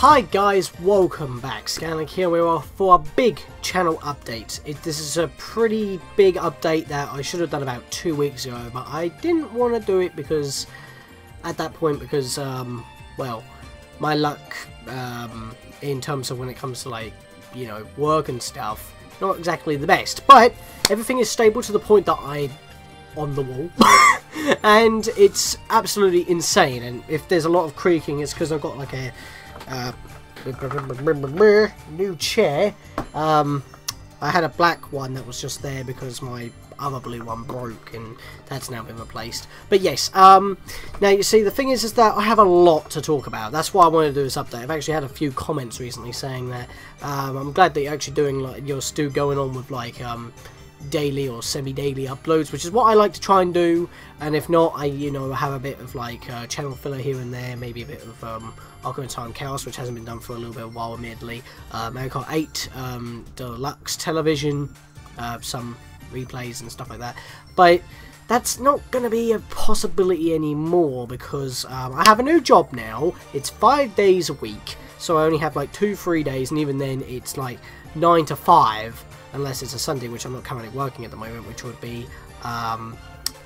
Hi guys, welcome back. Scatlink here. We are for a big channel update. This is a pretty big update that I should have done about 2 weeks ago, but I didn't want to do it because, at that point, because, well, my luck, in terms of when it comes to, like, you know, work and stuff, not exactly the best. But everything is stable to the point that I'm on the wall. And it's absolutely insane. And if there's a lot of creaking, it's because I've got, like, a new chair. I had a black one that was just there because my other blue one broke, and that's now been replaced. But yes, now you see the thing is that I have a lot to talk about. That's why I wanted to do this update. I've actually had a few comments recently saying that I'm glad that you're actually doing, like, you're still going on with, like, daily or semi-daily uploads, which is what I like to try and do. And if not, I, you know, have a bit of, like, channel filler here and there, maybe a bit of Ocarina Chaos, which hasn't been done for a little bit of a while, admittedly. Mario Kart 8, Deluxe Television, some replays and stuff like that. But that's not going to be a possibility anymore because I have a new job now. It's 5 days a week, so I only have like 2-3 days, and even then it's like 9 to 5, unless it's a Sunday, which I'm not currently working at the moment, which would be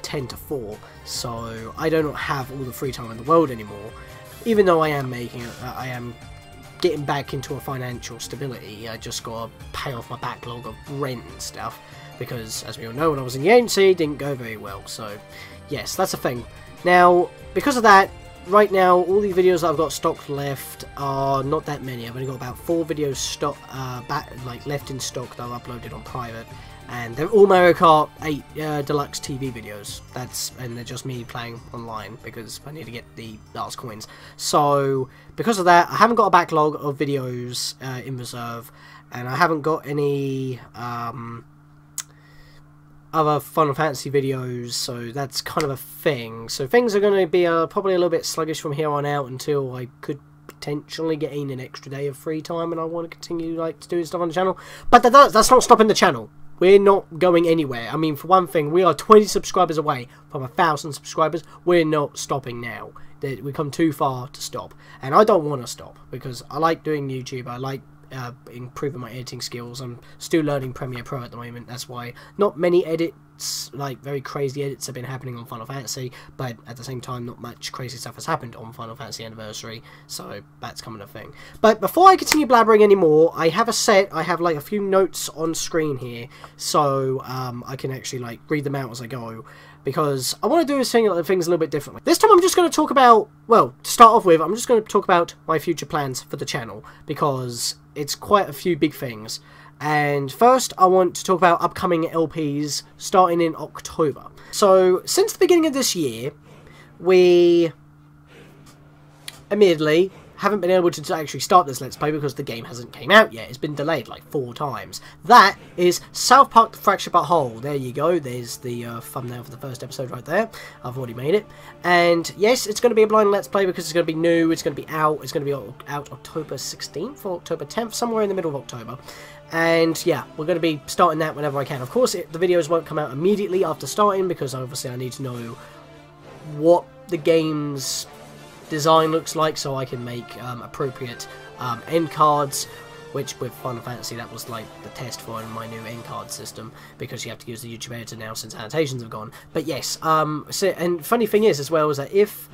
10 to 4. So I do not have all the free time in the world anymore. Even though I am I am getting back into a financial stability. I just got to pay off my backlog of rent and stuff, because as we all know, when I was in the agency, it didn't go very well. So yes, that's a thing. Now, because of that, right now all the videos that I've got stocked left are not that many. I've only got about 4 videos stock left in stock that I've uploaded on private, and they're all Mario Kart 8 Deluxe TV videos. And they're just me playing online because I need to get the last coins. So because of that, I haven't got a backlog of videos in reserve, and I haven't got any other Final Fantasy videos, so that's kind of a thing. So things are going to be probably a little bit sluggish from here on out until I could potentially get in an extra day of free time, and I want to continue, like, to do stuff on the channel. But that's not stopping the channel. We're not going anywhere. I mean, for one thing, we are 20 subscribers away from 1,000 subscribers. We're not stopping now. We come too far to stop, and I don't want to stop because I like doing YouTube. I like improving my editing skills. I'm still learning Premiere Pro at the moment. That's why not many edits, like very crazy edits, have been happening on Final Fantasy, but at the same time not much crazy stuff has happened on Final Fantasy Anniversary, so that's coming a thing. But before I continue blabbering anymore, I have like a few notes on screen here, so I can actually, like, read them out as I go, because I want to do things a little bit differently. This time I'm just going to talk about, well, to start off with, I'm just going to talk about my future plans for the channel, because it's quite a few big things. And first, I want to talk about upcoming LPs starting in October. So, since the beginning of this year, we admittedly haven't been able to actually start this Let's Play because the game hasn't came out yet. It's been delayed like 4 times. That is South Park: The Fractured But Whole. There you go. There's the thumbnail for the first episode right there. I've already made it. And yes, it's going to be a blind Let's Play because it's going to be new. It's going to be out. It's going to be out October 16th or October 10th, somewhere in the middle of October. And yeah, we're going to be starting that whenever I can. Of course, the videos won't come out immediately after starting because obviously I need to know what the game's design looks like so I can make appropriate end cards, which with Final Fantasy that was like the test for my new end card system, because you have to use the YouTube editor now since annotations have gone. But yes, and funny thing is as well is that if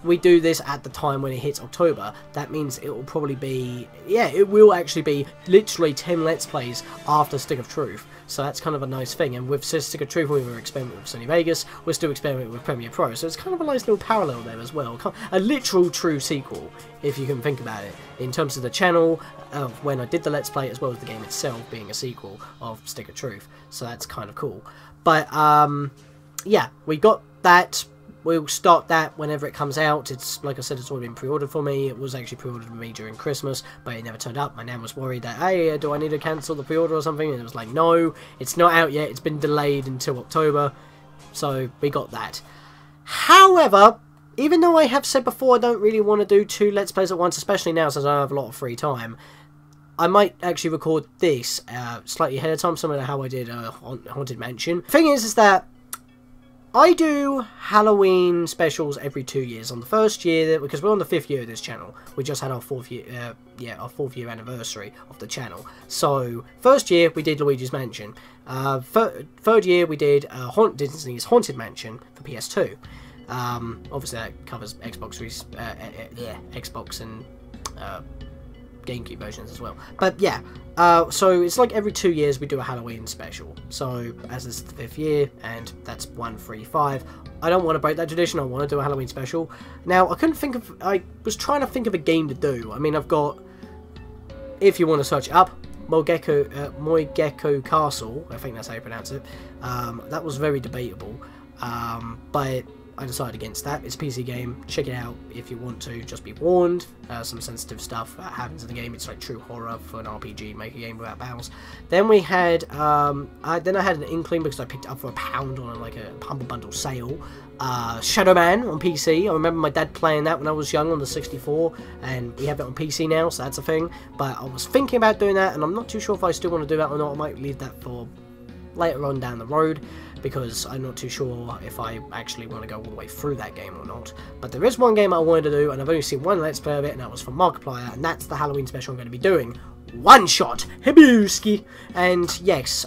we do this at the time when it hits October, that means it will probably be, yeah, it will actually be literally 10 Let's Plays after Stick of Truth. So that's kind of a nice thing. And with Stick of Truth, we were experimenting with Sony Vegas, we're still experimenting with Premiere Pro. So it's kind of a nice little parallel there as well. A literal true sequel, if you can think about it, in terms of the channel, of when I did the Let's Play, as well as the game itself being a sequel of Stick of Truth. So that's kind of cool. But, yeah, we got that. We'll start that whenever it comes out. It's, like I said, it's already been pre-ordered for me. It was actually pre-ordered for me during Christmas, but it never turned up. My nan was worried that, hey, do I need to cancel the pre-order or something? And it was like, no, it's not out yet. It's been delayed until October. So we got that. However, even though I have said before I don't really want to do 2 Let's Plays at once, especially now since I have a lot of free time, I might actually record this slightly ahead of time, similar to how I did Haunted Mansion. The thing is that I do Halloween specials every 2 years. On the first year, because we're on the 5th year of this channel, we just had our 4th year, our 4th year anniversary of the channel. So, first year we did Luigi's Mansion. Third year we did Disney's Haunted Mansion for PS2. Obviously that covers Xbox and GameCube versions as well. But yeah, so it's like every 2 years we do a Halloween special. So as this is the 5th year, and that's 135. I don't want to break that tradition. I want to do a Halloween special. Now I was trying to think of a game to do. I mean, I've got, if you want to search it up, Moigekko Castle. I think that's how you pronounce it. That was very debatable, but I decided against that. It's a PC game. Check it out if you want to. Just be warned. Some sensitive stuff happens in the game. It's like true horror for an RPG. Make a game without bounds. Then we had, I had an inkling because I picked it up for £1 on like a Humble Bundle sale. Shadow Man on PC. I remember my dad playing that when I was young on the 64, and we have it on PC now, so that's a thing. But I was thinking about doing that, and I'm not too sure if I still want to do that or not. I might leave that for later on down the road, because I'm not too sure if I actually want to go all the way through that game or not. But there is one game I wanted to do, and I've only seen one Let's Play of it, and that was from Markiplier, and that's the Halloween special I'm going to be doing. One Shot! Hibuski! And yes,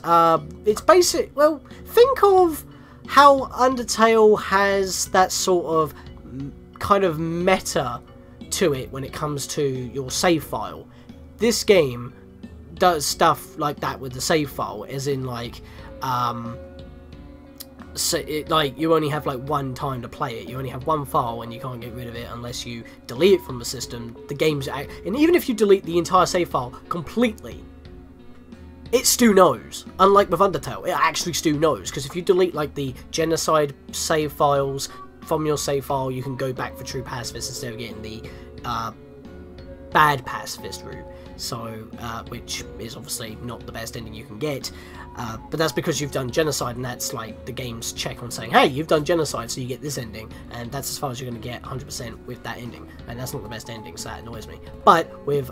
it's basic. Well, think of how Undertale has that sort of kind of meta to it when it comes to your save file. This game does stuff like that with the save file, as in like, so like you only have like one time to play it. You only have one file, and you can't get rid of it unless you delete it from the system. The game's and even if you delete the entire save file completely, it still knows. Unlike with Undertale, it actually still knows, because if you delete like the genocide save files from your save file, you can go back for true pacifist instead of getting the bad pacifist route. So, which is obviously not the best ending you can get, but that's because you've done genocide, and that's like the game's check on saying, hey, you've done genocide, so you get this ending, and that's as far as you're going to get 100% with that ending, and that's not the best ending, so that annoys me. But with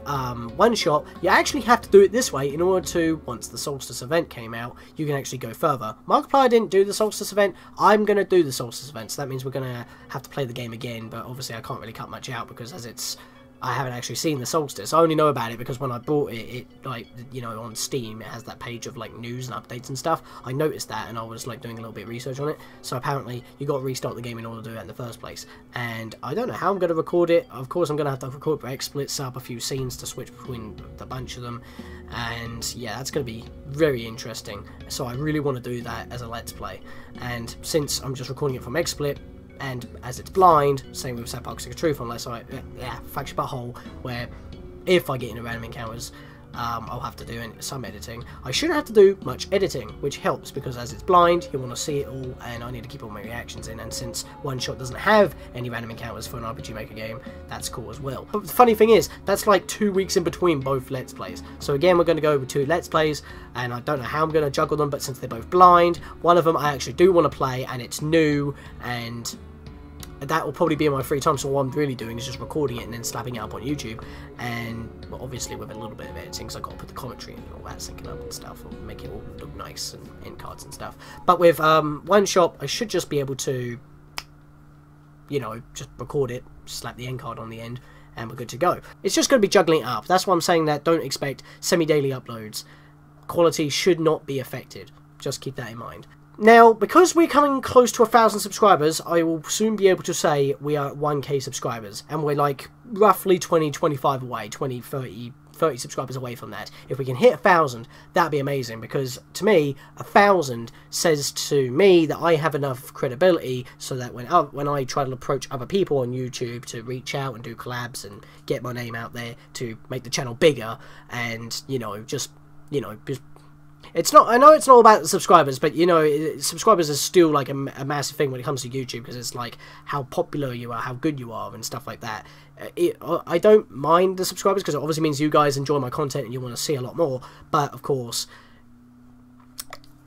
One Shot, you actually have to do it this way in order to, once the Solstice event came out, you can actually go further. Markiplier didn't do the Solstice event. I'm going to do the Solstice event, so that means we're going to have to play the game again, but obviously I can't really cut much out, because as it's, I haven't actually seen the Solstice. I only know about it because when I bought it, like, you know, on Steam, it has that page of, like, news and updates and stuff. I noticed that, and I was, like, doing a little bit of research on it. So apparently, you got to restart the game in order to do that in the first place. And I don't know how I'm going to record it. Of course, I'm going to have to record XSplits, set up a few scenes to switch between the bunch of them. And, yeah, that's going to be very interesting. So I really want to do that as a Let's Play. And since I'm just recording it from XSplit, and as it's blind, same with South Park Stick of Truth, unless I, Flagship Butthole, where if I get into random encounters, I'll have to do some editing. I shouldn't have to do much editing, which helps, because as it's blind, you want to see it all, and I need to keep all my reactions in, and since One Shot doesn't have any random encounters for an RPG Maker game, that's cool as well. But the funny thing is, that's like 2 weeks in between both Let's Plays. So again, we're going to go over 2 Let's Plays, and I don't know how I'm going to juggle them, but since they're both blind, one of them I actually do want to play, and it's new, and that will probably be in my free time, so what I'm really doing is just recording it and then slapping it up on YouTube, and well, obviously with a little bit of editing, because I've got to put the commentary in and all that, syncing up and stuff, or make it all look nice and end cards and stuff. But with One Shot, I should just be able to, you know, just record it, slap the end card on the end, and we're good to go. It's just going to be juggling it up. That's why I'm saying that don't expect semi-daily uploads. Quality should not be affected. Just keep that in mind. Now, because we're coming close to 1,000 subscribers, I will soon be able to say we are at 1k subscribers, and we're like roughly 20-25 away, 20-30 subscribers away from that. If we can hit 1,000, that'd be amazing, because to me, 1,000 says to me that I have enough credibility so that when I try to approach other people on YouTube to reach out and do collabs and get my name out there to make the channel bigger, and, you know, just it's not, I know it's not all about the subscribers, but, you know, subscribers is still, like, a massive thing when it comes to YouTube, because it's, like, how popular you are, how good you are, and stuff like that. I don't mind the subscribers, because it obviously means you guys enjoy my content and you want to see a lot more, but, of course,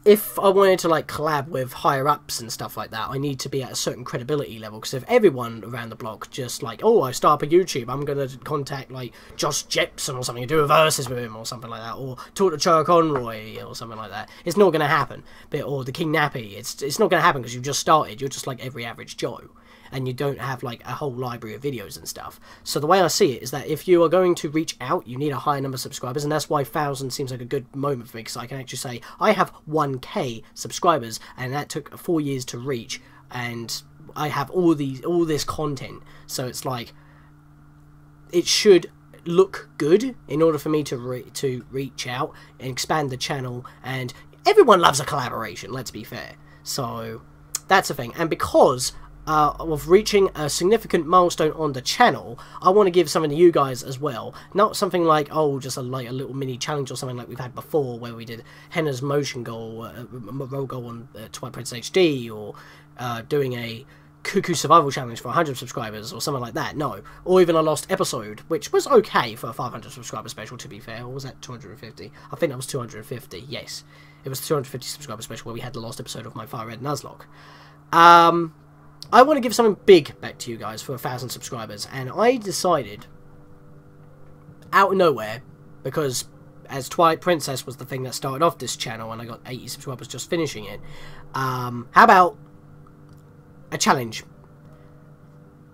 if I wanted to like collab with higher ups and stuff like that, I need to be at a certain credibility level. Because if everyone around the block just like, oh, I start up a YouTube, I'm gonna contact like Josh Jepson or something and do a versus with him or something like that, or talk to Chuck Conroy or something like that. It's not gonna happen. Or the King Nappy. It's not gonna happen because you've just started. You're just like every average Joe. And you don't have like a whole library of videos and stuff. So the way I see it is that if you are going to reach out, you need a higher number of subscribers, and that's why 1,000 seems like a good moment for me, because I can actually say I have 1K subscribers, and that took 4 years to reach, and I have all this content. So it's like it should look good in order for me to reach out and expand the channel, and everyone loves a collaboration. Let's be fair. So that's the thing, and because of reaching a significant milestone on the channel, I want to give something to you guys as well. Not something like, oh, just like a little mini challenge or something like we've had before, where we did Henna's motion goal, roll goal on Twilight Princess HD, or doing a Cuckoo Survival Challenge for 100 subscribers or something like that. No. Or even a lost episode, which was okay for a 500 subscriber special, to be fair. Or was that 250? I think that was 250, yes. It was 250 subscriber special where we had the lost episode of my Fire Red Nuzlocke. I want to give something big back to you guys for 1,000 subscribers, and I decided, out of nowhere, because as Twilight Princess was the thing that started off this channel, and I got 80 subscribers just finishing it, how about a challenge?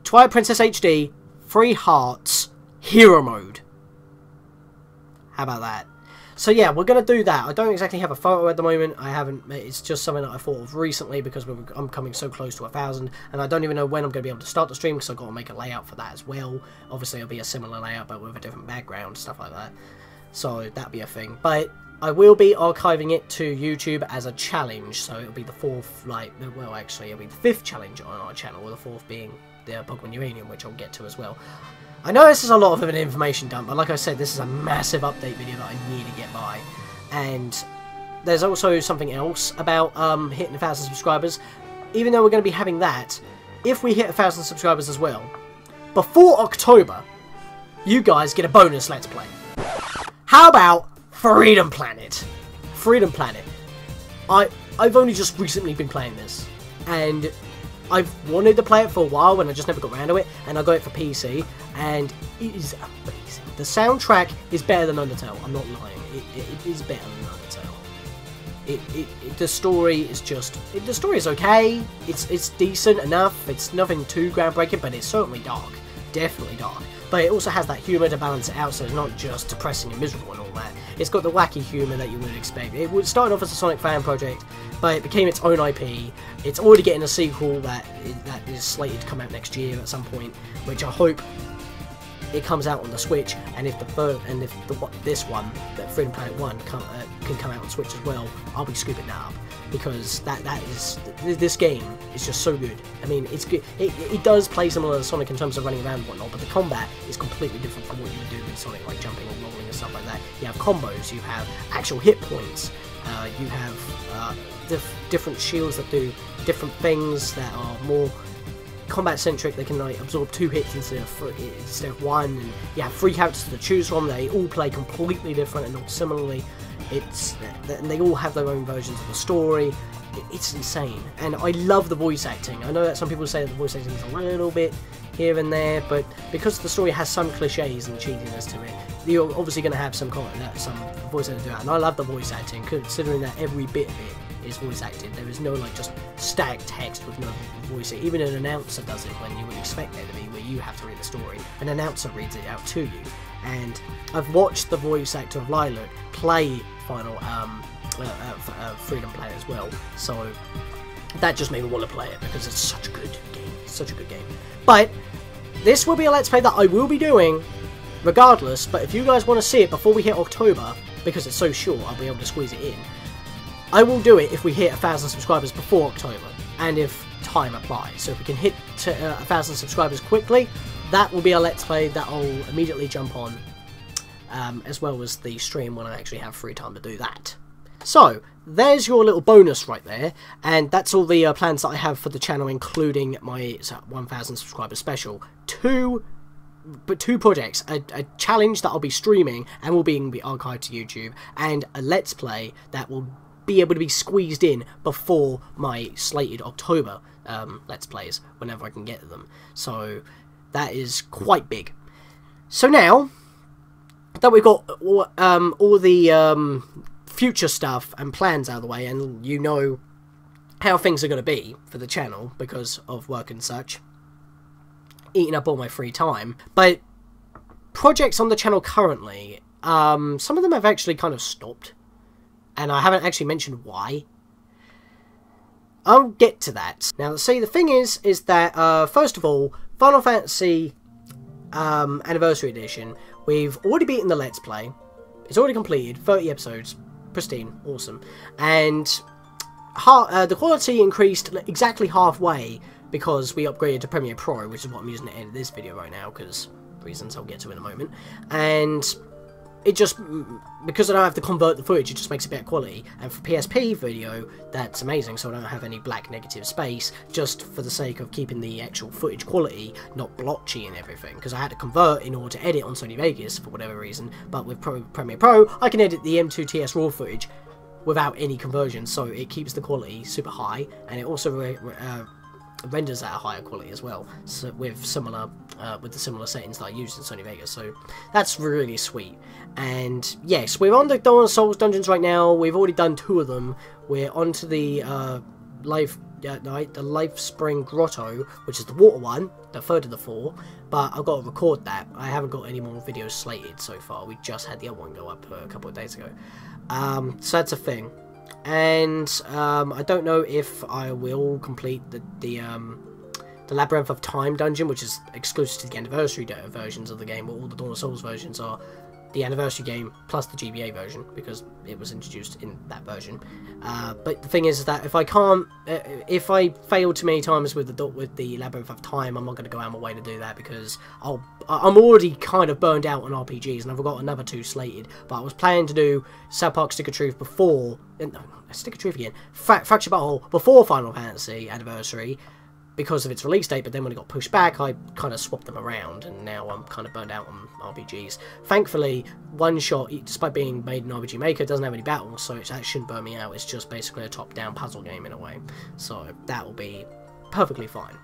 Twilight Princess HD, 3 hearts, hero mode. How about that? So yeah, we're going to do that. I don't exactly have a photo at the moment. I haven't. It's just something that I thought of recently because I'm coming so close to 1,000, and I don't even know when I'm going to be able to start the stream because I've got to make a layout for that as well. Obviously, it'll be a similar layout but with a different background, stuff like that. So that'll be a thing. But I will be archiving it to YouTube as a challenge, so it'll be the 4th, like, well, actually, it'll be the 5th challenge on our channel, with the 4th being the Pokemon Uranium, which I'll get to as well. I know this is a lot of an information dump, but like I said, this is a massive update video that I need to get by. And there's also something else about hitting 1,000 subscribers. Even though we're going to be having that, if we hit 1,000 subscribers as well, before October, you guys get a bonus Let's Play. How about Freedom Planet? Freedom Planet. I've only just recently been playing this, and I've wanted to play it for a while and I just never got around to it, and I got it for PC, and it is amazing. The soundtrack is better than Undertale, I'm not lying. It is better than Undertale. The story is just... the story is okay, it's decent enough, it's nothing too groundbreaking, but it's certainly dark. Definitely dark. But it also has that humour to balance it out, so it's not just depressing and miserable and all that. It's got the wacky humour that you would expect. It started off as a Sonic fan project, but it became its own IP. It's already getting a sequel that is slated to come out next year at some point, which I hope it comes out on the Switch. And if this one, that Freedom Planet 1, can come out on Switch as well, I'll be scooping that up, because this game is just so good. I mean, it's good. It does play similar to Sonic in terms of running around and whatnot, but the combat is completely different from what you would do in Sonic, like jumping or rolling and stuff like that. You have combos, you have actual hit points, you have different shields that do different things that are more combat centric. They can like absorb 2 hits instead of 1, and you have 3 characters to choose from. They all play completely different and not similarly. And they all have their own versions of the story. It's insane, and I love the voice acting. I know that some people say that the voice acting is a little bit here and there, but because the story has some cliches and cheesiness to it, you're obviously going to have some voice acting to do it. And I love the voice acting, considering that every bit of it is voice acted. There is no like just static text with no voice. Even an announcer does it when you would expect there to be, where you have to read the story. An announcer reads it out to you. And I've watched the voice actor of Lilac play Freedom Planet as well, so that just made me want to play it because it's such a good game. Such a good game. But this will be a Let's Play that I will be doing regardless. But if you guys want to see it before we hit October, because it's so short, I'll be able to squeeze it in. I will do it if we hit 1,000 subscribers before October, and if time applies. So if we can hit 1,000 subscribers quickly, that will be a Let's Play that I'll immediately jump on, as well as the stream when I actually have free time to do that. So, there's your little bonus right there, and that's all the plans that I have for the channel, including my 1,000 subscriber special. Two projects, a challenge that I'll be streaming and will be archived to YouTube, and a Let's Play that will be able to be squeezed in before my slated October Let's Plays, whenever I can get them. So that is quite big. So now that we've got all the future stuff and plans out of the way, and you know how things are going to be for the channel because of work and such, eating up all my free time, but projects on the channel currently, some of them have actually kind of stopped, and I haven't actually mentioned why. I'll get to that. Now, see, the thing is that, first of all, Final Fantasy Anniversary Edition, we've already beaten the Let's Play. It's already completed, 30 episodes, pristine, awesome, and the quality increased exactly halfway because we upgraded to Premiere Pro, which is what I'm using to edit this video right now, because reasons I'll get to in a moment, and it just, because I don't have to convert the footage, it just makes it better quality, and for PSP video, that's amazing, so I don't have any black negative space, just for the sake of keeping the actual footage quality not blotchy and everything, because I had to convert in order to edit on Sony Vegas for whatever reason, but with Premiere Pro, I can edit the M2TS RAW footage without any conversion, so it keeps the quality super high, and it also renders at a higher quality as well, so with the similar settings that I used in Sony Vegas, so that's really sweet. And yes, we're on the Dawn Souls dungeons right now. We've already done 2 of them. We're onto the Life Spring Grotto, which is the water one, the third of the 4, but I've got to record that. I haven't got any more videos slated so far. We just had the other one go up a couple of days ago, so that's a thing. And I don't know if I will complete the Labyrinth of Time dungeon, which is exclusive to the anniversary versions of the game, where all the Dawn of Souls versions are the anniversary game plus the GBA version, because it was introduced in that version. But the thing is that if I can't, if I fail too many times with the Labyrinth of Time, I'm not going to go out of my way to do that, because I'm already kind of burned out on RPGs, and I've got another 2 slated. But I was planning to do South Park Stick of Truth before, no, Stick of Truth again, Fractured Butthole before Final Fantasy Anniversary, because of its release date, but then when it got pushed back, I kind of swapped them around, and now I'm kind of burned out on RPGs. Thankfully, One Shot, despite being made in RPG Maker, doesn't have any battles, so that shouldn't burn me out. It's just basically a top-down puzzle game in a way, so that will be perfectly fine.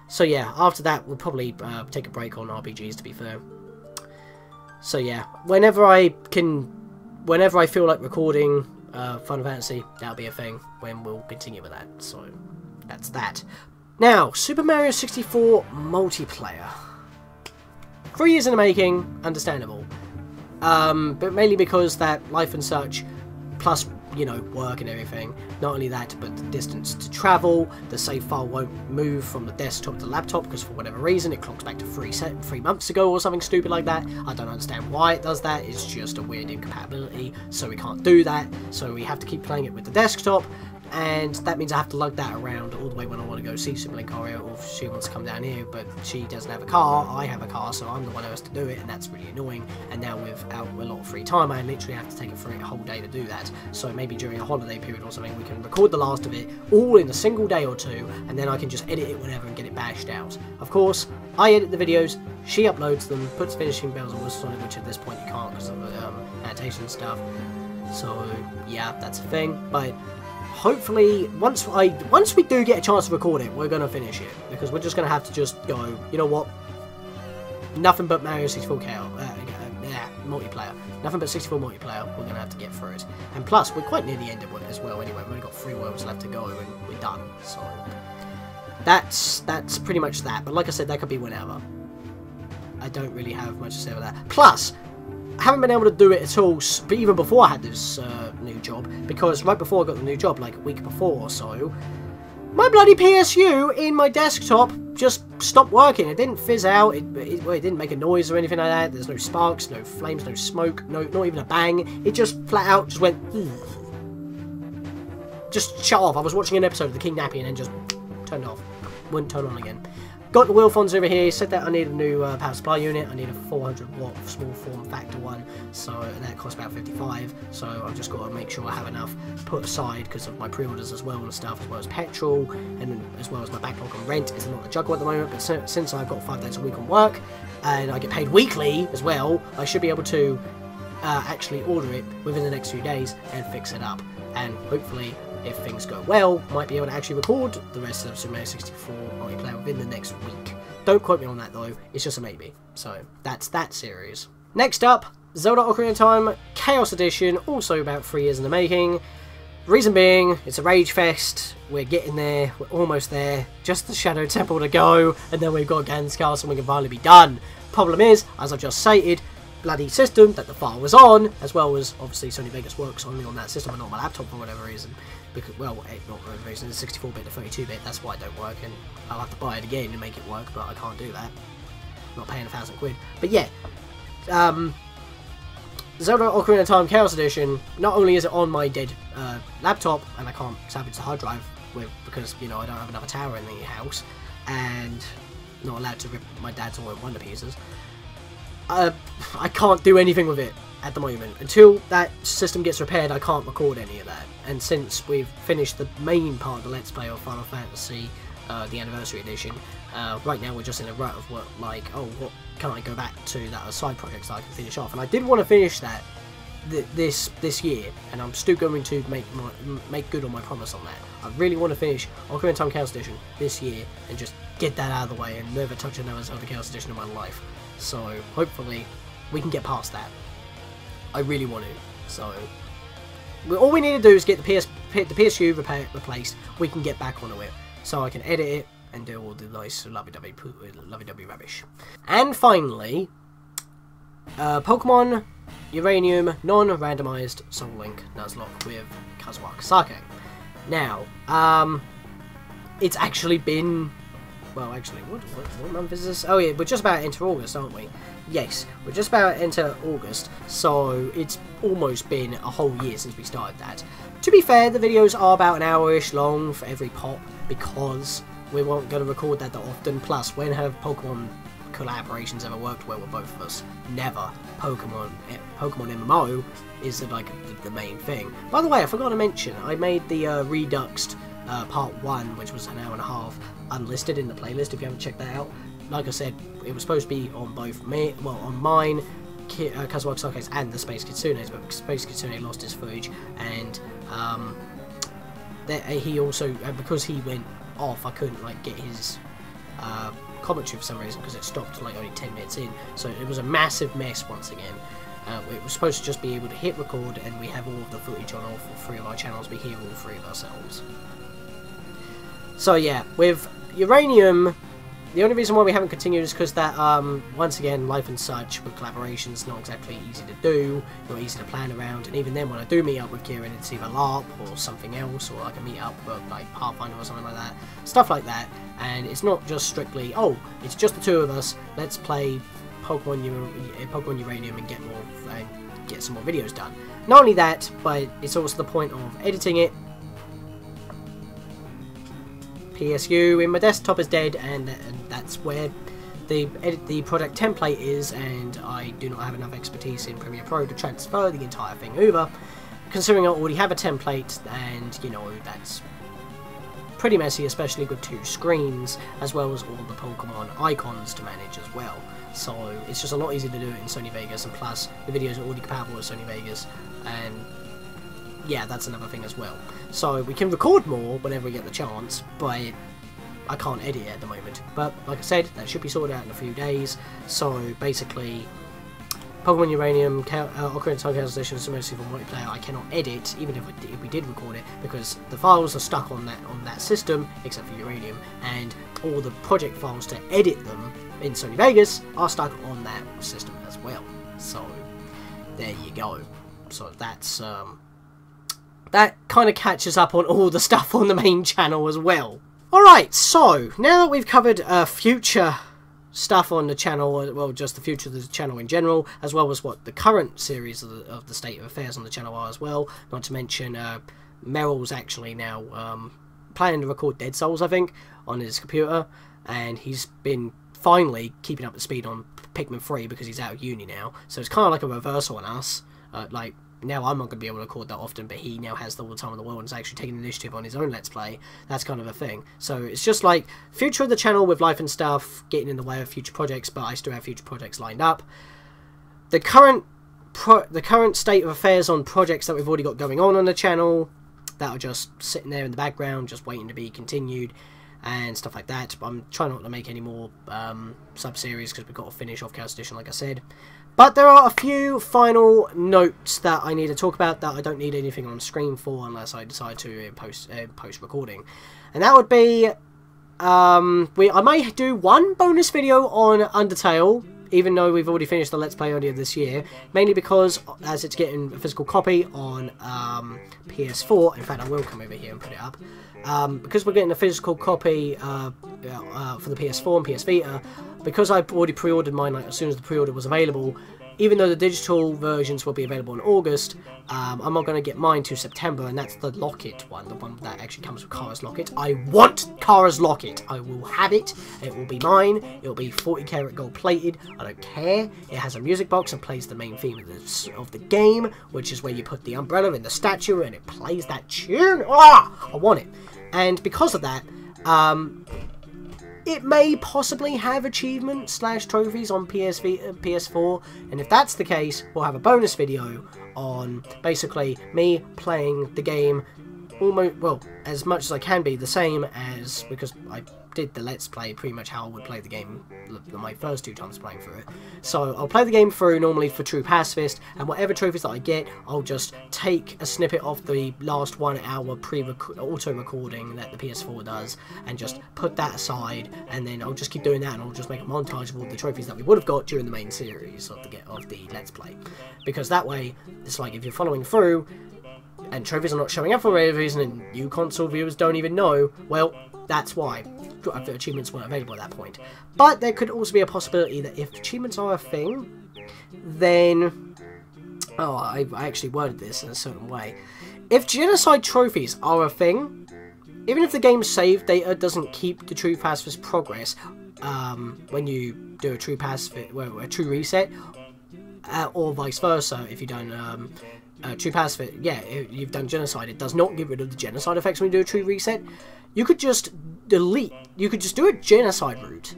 So yeah, after that, we'll probably take a break on RPGs, to be fair. So yeah, whenever I feel like recording Final Fantasy, that'll be a thing, when we'll continue with that, so that's that. Now, Super Mario 64 multiplayer. 3 years in the making, understandable. But mainly because that life and such, plus, you know, work and everything. Not only that, but the distance to travel, the save file won't move from the desktop to the laptop, because for whatever reason, it clocks back to 3 months ago or something stupid like that. I don't understand why it does that. It's just a weird incompatibility, so we can't do that. So we have to keep playing it with the desktop. And that means I have to lug that around all the way when I want to go see Superlink Aria, or if she wants to come down here, but she doesn't have a car, I have a car, so I'm the one who has to do it, and that's really annoying. And now without a lot of free time, I literally have to take a whole day to do that. So maybe during a holiday period or something, we can record the last of it, all in a single day or 2, and then I can just edit it whenever and get it bashed out. Of course, I edit the videos, she uploads them, puts finishing bells and whistles on it, which at this point you can't because of annotation stuff. So yeah, that's a thing, but hopefully, once we do get a chance to record it, we're going to finish it, because we're just going to have to just go, you know what, nothing but Mario 64 multiplayer, nothing but 64 multiplayer, we're going to have to get through it. And plus, we're quite near the end of it as well anyway, we've only got 3 worlds left to go and we're done, so that's pretty much that. But like I said, that could be whenever. I don't really have much to say about that. Plus, I haven't been able to do it at all, even before I had this new job, because right before I got the new job, like a week before or so, my bloody PSU in my desktop just stopped working. It didn't fizz out, it didn't make a noise or anything like that, there's no sparks, no flames, no smoke, not even a bang, it just flat out just went, just shut off. I was watching an episode of The King Nappy and then just turned off, wouldn't turn on again. Got the Wilfons over here, said that I need a new power supply unit. I need a 400 watt small form factor one, so that costs about 55, so I've just got to make sure I have enough put aside because of my pre-orders as well and stuff, as well as petrol, and as well as my backlog on rent. It's a lot of juggle at the moment, but since I've got 5 days a week on work, and I get paid weekly as well, I should be able to actually order it within the next few days and fix it up. And hopefully, if things go well, might be able to actually record the rest of Super Mario 64 multiplayer within the next week. Don't quote me on that though, it's just a maybe. So, that's that series. Next up, Zelda Ocarina of Time Chaos Edition, also about 3 years in the making. Reason being, it's a rage fest, we're getting there, we're almost there, just the Shadow Temple to go, and then we've got Ganon's Castle and we can finally be done. Problem is, as I've just stated, bloody system that the file was on, as well as obviously Sony Vegas works only on that system and not my laptop for whatever reason. Because, well, not for whatever reason, it's 64-bit to 32-bit, that's why it don't work, and I'll have to buy it again to make it work, but I can't do that. I'm not paying £1,000. But yeah, Zelda Ocarina of Time Chaos Edition, not only is it on my dead laptop, and I can't salvage the hard drive with, because, you know, I don't have another tower in the house, and not allowed to rip my dad's All in Wonder pieces, I can't do anything with it at the moment. Until that system gets repaired, I can't record any of that. And since we've finished the main part of the Let's Play of Final Fantasy, the Anniversary Edition, right now we're just in a rut of what, like, oh, what can I go back to that are side projects that I can finish off? And I did want to finish that this year, and I'm still going to make good on my promise on that. I really want to finish Ocarina of Time Chaos Edition this year and just get that out of the way and never touch another Zelda Chaos Edition in my life. So hopefully we can get past that. I really want to. So all we need to do is get the PSU replaced. We can get back onto it, so I can edit it and do all the nice lovey-dovey rubbish. And finally, Pokemon Uranium non-randomized Soul Link Nuzlocke with Kazuaki Sake. Now, it's actually been, well, actually, what month is this? Oh yeah, we're just about to enter August, aren't we? Yes, we're just about to enter August, so it's almost been a whole year since we started that. To be fair, the videos are about an hour-ish long for every pop, because we weren't going to record that often. Plus, when have Pokemon collaborations ever worked well with both of us? Never. Pokemon MMO is like the main thing. By the way, I forgot to mention, I made the Reduxed Part 1, which was an hour and a half, unlisted in the playlist if you haven't checked that out. Like I said, it was supposed to be on both me, well, on mine, Kazuaki Sake's, and the Space Kitsune's, but Space Kitsune lost his footage, and he also, because he went off, I couldn't like get his commentary for some reason, because it stopped like only 10 minutes in, so it was a massive mess once again. It was supposed to just be able to hit record, and we have all of the footage on all 3 of our channels. We hear all 3 of ourselves. So yeah, with Uranium, the only reason why we haven't continued is because that, once again, life and such, with collaborations, not exactly easy to do, not easy to plan around, and even then when I do meet up with Kieran, it's either LARP or something else, or like a meet up with like Pathfinder or something like that, stuff like that, and it's not just strictly, oh, it's just the 2 of us, let's play Pokemon Uranium and get some more videos done. Not only that, but it's also the point of editing it. PSU in my desktop is dead, and that's where the project template is, and I do not have enough expertise in Premiere Pro to transfer the entire thing over, considering I already have a template, and you know, that's pretty messy, especially with 2 screens, as well as all the Pokemon icons to manage as well. So it's just a lot easier to do it in Sony Vegas, and plus the videos are already compatible with Sony Vegas, and yeah, that's another thing as well. So we can record more whenever we get the chance, but I can't edit it at the moment. But like I said, that should be sorted out in a few days. So basically, Pokemon Uranium, Ocarina of Time Chaos Edition, so mostly for multiplayer, I cannot edit, even if we did record it, because the files are stuck on that system, except for Uranium, and all the project files to edit them in Sony Vegas are stuck on that system as well. So there you go. So that's that kind of catches up on all the stuff on the main channel as well. Alright, so now that we've covered future stuff on the channel, well, just the future of the channel in general, as well as what the current series of the state of affairs on the channel are as well, not to mention Meryl's actually now planning to record Dead Souls, I think, on his computer, and he's been finally keeping up to speed on Pikmin 3 because he's out of uni now, so it's kind of like a reversal on us. Like, now I'm not going to be able to record that often, but he now has all the time in the world and is actually taking the initiative on his own Let's Play. That's kind of a thing. So it's just like future of the channel with life and stuff getting in the way of future projects, but I still have future projects lined up. The current the current state of affairs on projects that we've already got going on the channel that are just sitting there in the background, just waiting to be continued and stuff like that. But I'm trying not to make any more sub-series because we've got to finish off Chaos Edition, like I said. But there are a few final notes that I need to talk about that I don't need anything on screen for unless I decide to in post-recording. And that would be, I may do one bonus video on Undertale, even though we've already finished the Let's Play earlier this year, mainly because as it's getting a physical copy on PS4, in fact I will come over here and put it up, because we're getting a physical copy for the PS4 and PS Vita, because I've already pre-ordered mine like, as soon as the pre-order was available. Even though the digital versions will be available in August, I'm not going to get mine to September, and that's the Locket one, the one that actually comes with Kara's Locket. I want Kara's Locket. I will have it. It will be mine. It will be 40 karat gold plated. I don't care. It has a music box and plays the main theme of the game, which is where you put the umbrella in the statue and it plays that tune. Ah, I want it. And because of that, it may possibly have achievements / trophies on PS Vita, PS4, and if that's the case, we'll have a bonus video on basically me playing the game almost, well, as much as I can be, the same as, because I did the Let's Play pretty much how I would play the game my first 2 times playing through it. So I'll play the game through normally for true pacifist, and whatever trophies that I get, I'll just take a snippet of the last 1 hour auto-recording that the PS4 does, and just put that aside, and then I'll just keep doing that, and I'll just make a montage of all the trophies that we would have got during the main series of the Let's Play. Because that way, it's like if you're following through, and trophies are not showing up for whatever reason, and you console viewers don't even know, well, that's why achievements weren't available at that point. But there could also be a possibility that if achievements are a thing, then... Oh, I actually worded this in a certain way. If genocide trophies are a thing, even if the game's save data doesn't keep the true pacifist progress, when you do a true pacifist, well, a true reset, or vice versa, if you don't... true pacifist, yeah, you've done genocide, it does not get rid of the genocide effects when you do a true reset. You could just delete, you could just do a genocide route,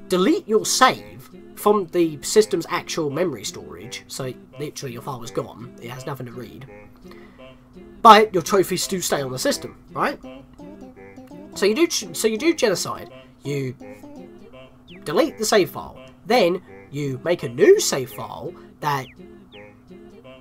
delete your save from the system's actual memory storage, so literally your file is gone, it has nothing to read, but your trophies do stay on the system, right? So you do genocide, you delete the save file, then you make a new save file that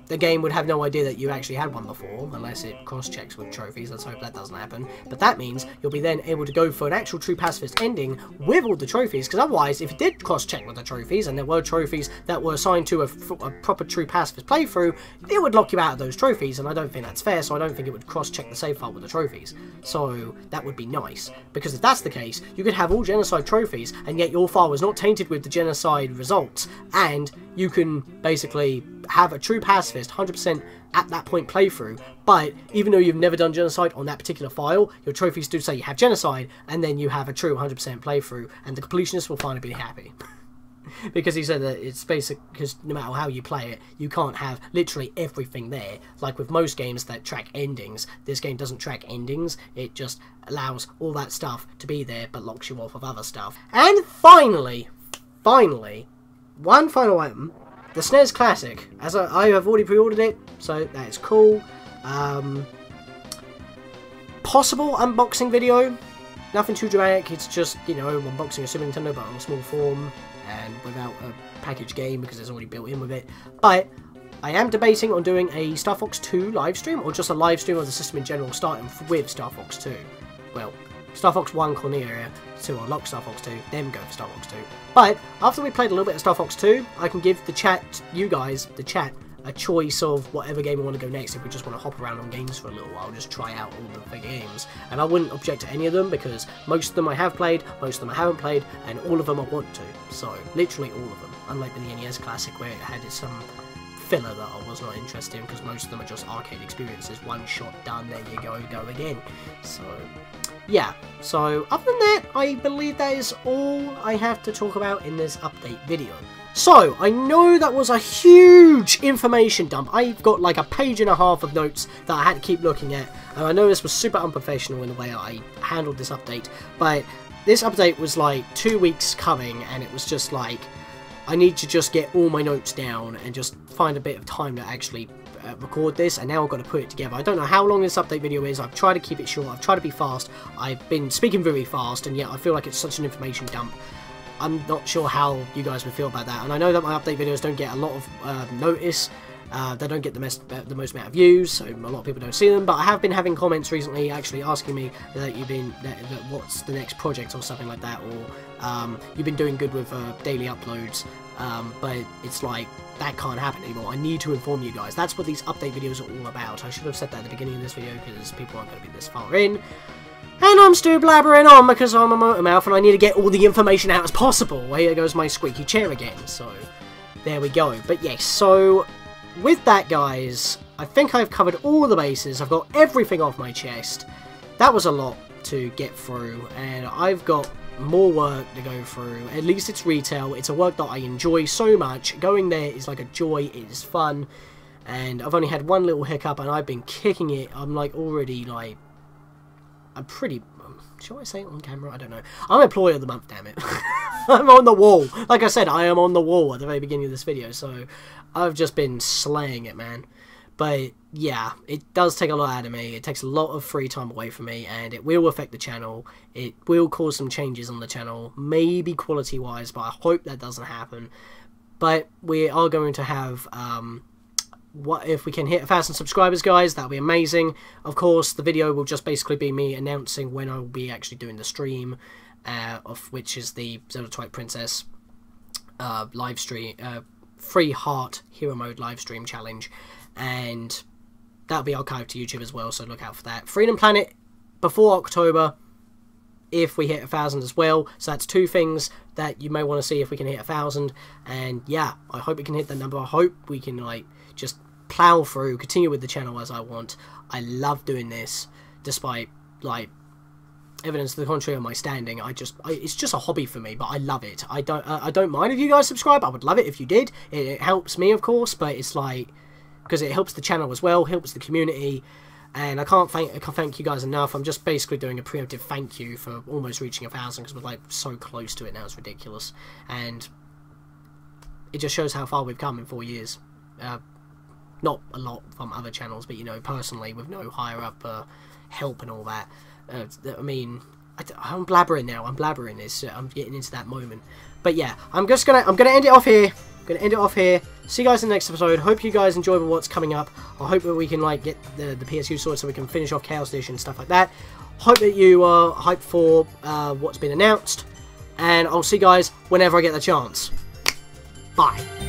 the game would have no idea that you actually had one before, unless it cross-checks with trophies. Let's hope that doesn't happen. But that means you'll be then able to go for an actual true pacifist ending with all the trophies, because otherwise, if it did cross-check with the trophies, and there were trophies that were assigned to a proper true pacifist playthrough, it would lock you out of those trophies, and I don't think that's fair, so I don't think it would cross-check the save file with the trophies. So that would be nice, because if that's the case, you could have all genocide trophies, and yet your file is not tainted with the genocide results, and you can basically have a true pacifist 100% at that point playthrough, but even though you've never done genocide on that particular file, your trophies do say you have genocide, and then you have a true 100% playthrough, and the completionist will finally be happy. Because he said that it's basic, because no matter how you play it, you can't have literally everything there. Like with most games that track endings, this game doesn't track endings, it just allows all that stuff to be there, but locks you off of other stuff. And finally, one final item, the SNES Classic, as I have already pre-ordered it, so that is cool. Possible unboxing video, nothing too dramatic, it's just, you know, unboxing a Super Nintendo but on a small form, and without a packaged game because it's already built in with it. But I am debating on doing a Star Fox 2 live stream, or just a live stream of the system in general, starting with Star Fox 2. Well, Star Fox 1 Cornelia to unlock Star Fox 2, then go for Star Fox 2. But after we played a little bit of Star Fox 2, I can give the chat, you guys, the chat, a choice of whatever game we want to go next. If we just want to hop around on games for a little while, just try out all the big games. And I wouldn't object to any of them, because most of them I have played, most of them I haven't played, and all of them I want to. So, literally all of them. Unlike the NES Classic, where it had some filler that I was not interested in, because most of them are just arcade experiences. One shot, done, there you go, go again. So, yeah. So, other than that, I believe that is all I have to talk about in this update video. So, I know that was a huge information dump. I've got like a page and a half of notes that I had to keep looking at. And I know this was super unprofessional in the way I handled this update. But this update was like 2 weeks coming, and it was just like, I need to just get all my notes down and just find a bit of time to actually record this, and now I've got to put it together. I don't know how long this update video is. I've tried to keep it short, I've tried to be fast, I've been speaking very fast, and yet I feel like it's such an information dump. I'm not sure how you guys would feel about that, and I know that my update videos don't get a lot of notice. They don't get the most amount of views, so a lot of people don't see them, but I have been having comments recently actually asking me that what's the next project or something like that, or you've been doing good with daily uploads, but it's like, that can't happen anymore. I need to inform you guys. That's what these update videos are all about. I should have said that at the beginning of this video, because people aren't going to be this far in. And I'm still blabbering on because I'm a motor mouth and I need to get all the information out as possible. Well, here goes my squeaky chair again, so there we go. But yes, so with that, guys, I think I've covered all the bases. I've got everything off my chest. That was a lot to get through, and I've got more work to go through. At least it's retail. It's a work that I enjoy so much. Going there is like a joy. It is fun, and I've only had one little hiccup and I've been kicking it. I'm like already like, I'm pretty, shall I say it on camera? I don't know. I'm Employee of the Month, damn it. I'm on the wall. Like I said, I am on the wall at the very beginning of this video, so I've just been slaying it, man. But yeah, it does take a lot out of me. It takes a lot of free time away from me, and it will affect the channel. It will cause some changes on the channel, maybe quality-wise, but I hope that doesn't happen. But we are going to have, what if we can hit 1,000 subscribers, guys? That'll be amazing. Of course, the video will just basically be me announcing when I will be actually doing the stream, of which is the Zelda Twilight Princess live stream, free heart hero mode live stream challenge. And that'll be archived to YouTube as well, so look out for that. Freedom Planet before October, if we hit 1,000 as well. So that's two things that you may want to see if we can hit 1,000. And yeah, I hope we can hit that number. I hope we can like just plow through, continue with the channel as I want. I love doing this, despite like evidence to the contrary on my standing. It's just a hobby for me, but I love it. I don't mind if you guys subscribe. I would love it if you did. It helps me, of course, but it's like, because it helps the channel as well, helps the community, and I can't thank you guys enough. I'm just basically doing a preemptive thank you for almost reaching 1,000, because we're like so close to it now. It's ridiculous, and it just shows how far we've come in 4 years. Not a lot from other channels, but you know, personally, with no higher up help and all that. I mean, I'm blabbering now. I'm blabbering this. I'm getting into that moment. But yeah, I'm gonna end it off here. See you guys in the next episode. Hope you guys enjoy what's coming up. I hope that we can like get the PSU sorted so we can finish off Chaos Dish and stuff like that. Hope that you are hyped for what's been announced, and I'll see you guys whenever I get the chance. Bye.